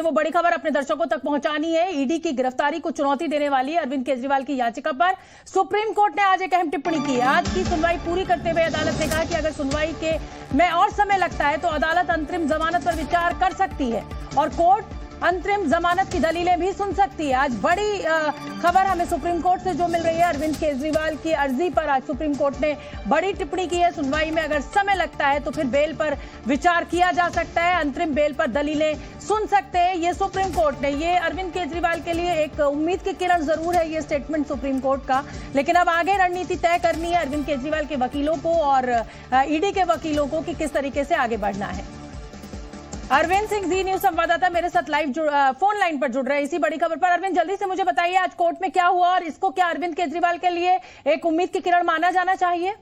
वो बड़ी खबर अपने दर्शकों तक पहुंचानी है। ईडी की गिरफ्तारी को चुनौती देने वाली अरविंद केजरीवाल की याचिका पर सुप्रीम कोर्ट ने आज एक अहम टिप्पणी की है। आज की सुनवाई पूरी करते हुए अदालत ने कहा कि अगर सुनवाई के में और समय लगता है तो अदालत अंतरिम जमानत पर विचार कर सकती है और कोर्ट अंतरिम जमानत की दलीलें भी सुन सकती है। आज बड़ी खबर हमें सुप्रीम कोर्ट से जो मिल रही है, अरविंद केजरीवाल की अर्जी पर आज सुप्रीम कोर्ट ने बड़ी टिप्पणी की है। सुनवाई में अगर समय लगता है तो फिर बेल पर विचार किया जा सकता है, अंतरिम बेल पर दलीलें सुन सकते हैं। ये सुप्रीम कोर्ट ने, ये अरविंद केजरीवाल के लिए एक उम्मीद की किरण जरूर है ये स्टेटमेंट सुप्रीम कोर्ट का, लेकिन अब आगे रणनीति तय करनी है अरविंद केजरीवाल के वकीलों को और ईडी के वकीलों को कि किस तरीके से आगे बढ़ना है। अरविंद सिंह, जी न्यूज संवाददाता मेरे साथ लाइव फोन लाइन पर जुड़ रहे हैं इसी बड़ी खबर पर। अरविंद, जल्दी से मुझे बताइए आज कोर्ट में क्या हुआ और इसको क्या अरविंद केजरीवाल के लिए एक उम्मीद की किरण माना जाना चाहिए?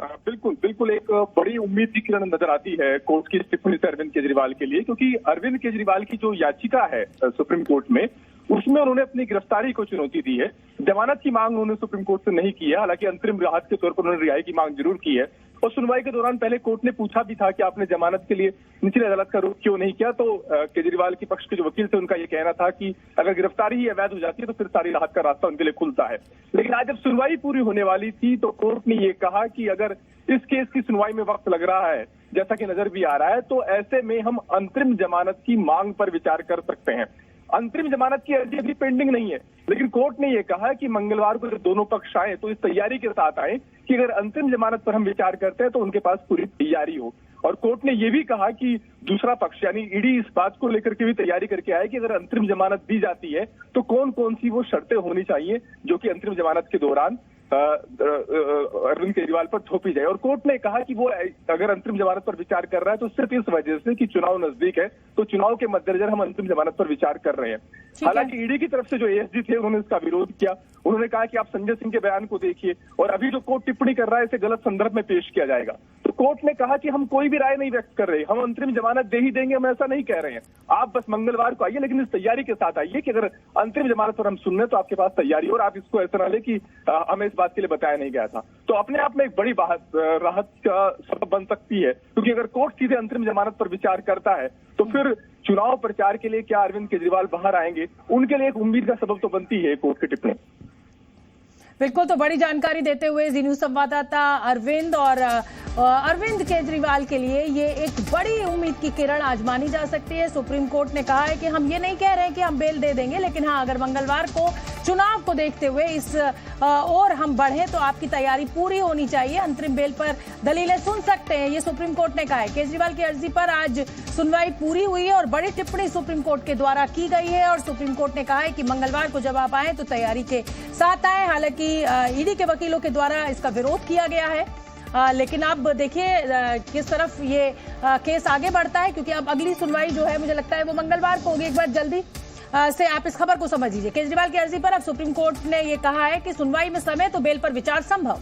बिल्कुल बिल्कुल, एक बड़ी उम्मीद की किरण नजर आती है कोर्ट की टिप्पणी से अरविंद केजरीवाल के लिए, क्योंकि अरविंद केजरीवाल की जो याचिका है सुप्रीम कोर्ट में, उसमें उन्होंने अपनी गिरफ्तारी को चुनौती दी है। जमानत की मांग उन्होंने सुप्रीम कोर्ट से नहीं की है, हालांकि अंतरिम राहत के तौर पर उन्होंने रिहाई की मांग जरूर की है। और सुनवाई के दौरान पहले कोर्ट ने पूछा भी था कि आपने जमानत के लिए निचली अदालत का रुख क्यों नहीं किया, तो केजरीवाल के पक्ष के जो वकील थे उनका ये कहना था कि अगर गिरफ्तारी ही अवैध हो जाती है तो फिर सारी राहत का रास्ता उनके लिए खुलता है। लेकिन आज जब सुनवाई पूरी होने वाली थी तो कोर्ट ने ये कहा कि अगर इस केस की सुनवाई में वक्त लग रहा है, जैसा कि नजर भी आ रहा है, तो ऐसे में हम अंतरिम जमानत की मांग पर विचार कर सकते हैं। अंतरिम जमानत की अर्जी अभी पेंडिंग नहीं है, लेकिन कोर्ट ने यह कहा कि मंगलवार को जब दोनों पक्ष आए तो इस तैयारी के साथ आए कि अगर अंतरिम जमानत पर हम विचार करते हैं तो उनके पास पूरी तैयारी हो। और कोर्ट ने यह भी कहा कि दूसरा पक्ष यानी ईडी इस बात को लेकर के भी तैयारी करके आए कि अगर अंतरिम जमानत दी जाती है तो कौन कौन सी वो शर्तें होनी चाहिए जो कि अंतरिम जमानत के दौरान अरविंद केजरीवाल पर थोपी जाए। और कोर्ट ने कहा कि वो अगर अंतरिम जमानत पर विचार कर रहा है तो सिर्फ इस वजह से कि चुनाव नजदीक है, तो चुनाव के मद्देनजर हम अंतरिम जमानत पर विचार कर रहे हैं। हालांकि ईडी की तरफ से जो एएसजी थे उन्होंने इसका विरोध किया। उन्होंने कहा कि आप संजय सिंह के बयान को देखिए और अभी जो कोर्ट टिप्पणी कर रहा है इसे गलत संदर्भ में पेश किया जाएगा। तो कोर्ट ने कहा कि हम कोई भी राय नहीं व्यक्त कर रहे, हम अंतरिम जमानत दे ही देंगे, हम ऐसा नहीं कह रहे हैं। आप बस मंगलवार को आइए, लेकिन इस तैयारी के साथ आइए कि अगर अंतरिम जमानत पर हम सुन रहे तो आपके पास तैयारी, और आप इसको ऐसा ना ले कि हमें इस बात के लिए बताया नहीं गया था। तो अपने आप में एक बड़ी राहत का सबब बन सकती है, क्योंकि अगर कोर्ट सीधे अंतरिम जमानत पर विचार करता है तो फिर चुनाव प्रचार के लिए क्या अरविंद केजरीवाल बाहर आएंगे, उनके लिए एक उम्मीद का सबब तो बनती है कोर्ट की टिप्पणी। बिल्कुल, तो बड़ी जानकारी देते हुए जी न्यूज संवाददाता अरविंद, और अरविंद केजरीवाल के लिए ये एक बड़ी उम्मीद की किरण आज मानी जा सकती है। सुप्रीम कोर्ट ने कहा है कि हम ये नहीं कह रहे हैं कि हम बेल दे देंगे, लेकिन हाँ, अगर मंगलवार को चुनाव को देखते हुए इस और हम बढ़े तो आपकी तैयारी पूरी होनी चाहिए, अंतरिम बेल पर दलीलें सुन सकते हैं, ये सुप्रीम कोर्ट ने कहा है। केजरीवाल की अर्जी पर आज सुनवाई पूरी हुई है और बड़ी टिप्पणी सुप्रीम कोर्ट के द्वारा की गई है और सुप्रीम कोर्ट ने कहा है कि मंगलवार को जब आप आए तो तैयारी के साथ आए। हालांकि ईडी के वकीलों के द्वारा इसका विरोध किया गया है, लेकिन अब देखिए किस तरफ ये केस आगे बढ़ता है, क्योंकि अब अगली सुनवाई जो है मुझे लगता है वो मंगलवार को होगी। एक बार जल्दी से आप इस खबर को समझ लीजिए। केजरीवाल की अर्जी पर अब सुप्रीम कोर्ट ने ये कहा है कि सुनवाई में समय तो बेल पर विचार संभव।